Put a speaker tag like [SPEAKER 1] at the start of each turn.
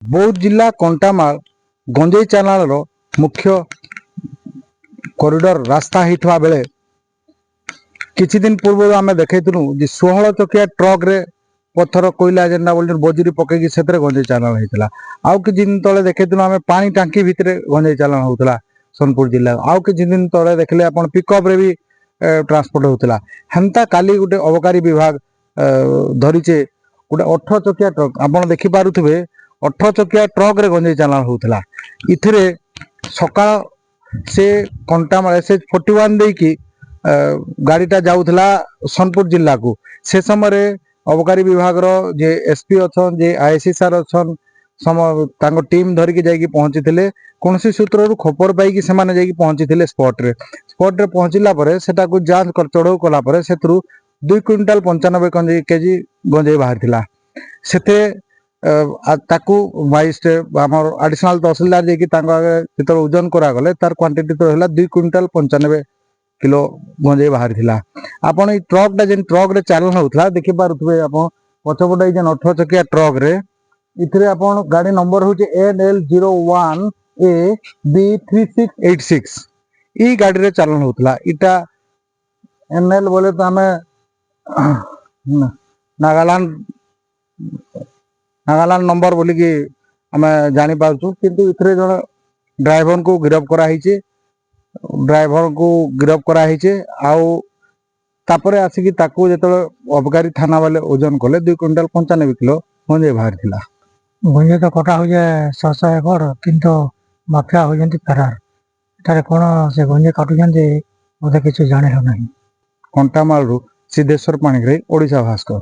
[SPEAKER 1] बौद्ध जिला कंटामाल गंजेई चैनल मुख्य कॉरिडोर रास्ता होता बेले किछि दिन पूर्व आम देखु 16 चकिया ट्रक रे पत्थर कोईला जेना बोल बजुरी पकईकि से गंजेई चैनल होता। आउ कि दिन तले देखु आम पानी टांकी भितर गंजेई चैनल होता सोनपुर जिला। आउ कि दिन तले देखले आप पिकअप रे भी ट्रांसपोर्ट होता। हेन्ता काली गोटे अबकारी विभाग धरीचे गोटे 18 चकिया ट्रक आप देखिपे 18 चकिया ट्रक रे गंजेई चैनल होता। इथिरे सकाळ से कंटामाल एसएच 41 देकी गाड़ीटा जाऊला सोनपुर जिला को से समय अबकारी विभाग जे एसपी अच्छन जे आईसी सार अच्छन सम टीम धरिकी जाइकी पहुंची थे। कौन सूत्र खबर पाई से पहुंची थे स्पॉट रे पहुंचला सेटा को जांच कर चढ़ऊ कला से 2 क्विंटाल 95 केजी गंजेई बाहर से ताकू मजिस्ट्रेट आमर एडिशनल तहसीलदार जी ओजन करागले तार क्वांटिटी तो है 2 क्विंटाल 95 किलो गंजेई बाहर आपन ई ट्रक जेन ट्रक रे चालन होता देखि पारुथबे आपन पछपटे जेन 18 चकिया ट्रक रे इथरे आपन गाड़ी नंबर होचे NL01 AB3686 ई गाड़ी रे चालन होता। इटा NL बोले तो हमें नागालैंड नंबर बोली कि हमें जानी पारछु किंतु इथरे जण ड्राइवर को गिरफ्त करा हिचे ड्राइवर को गिरफ्त करा हिचे आउ तापरे आसिकी ताकू जेतो अबकारी थाना वाले ओजन कले 2 क्विंटाल 95 किलो गंजेई बाहर थिला।
[SPEAKER 2] गंजेई तो कटा हो जाए 100 एकड़ किंतु माफिया हो जंती फरार तारे कोन से गंजेई काटु जंती ओते किछु जाने नहीं।
[SPEAKER 1] कंटामाल रु सिद्धेश्वर पाणिग्राही ओडिशा भास्कर।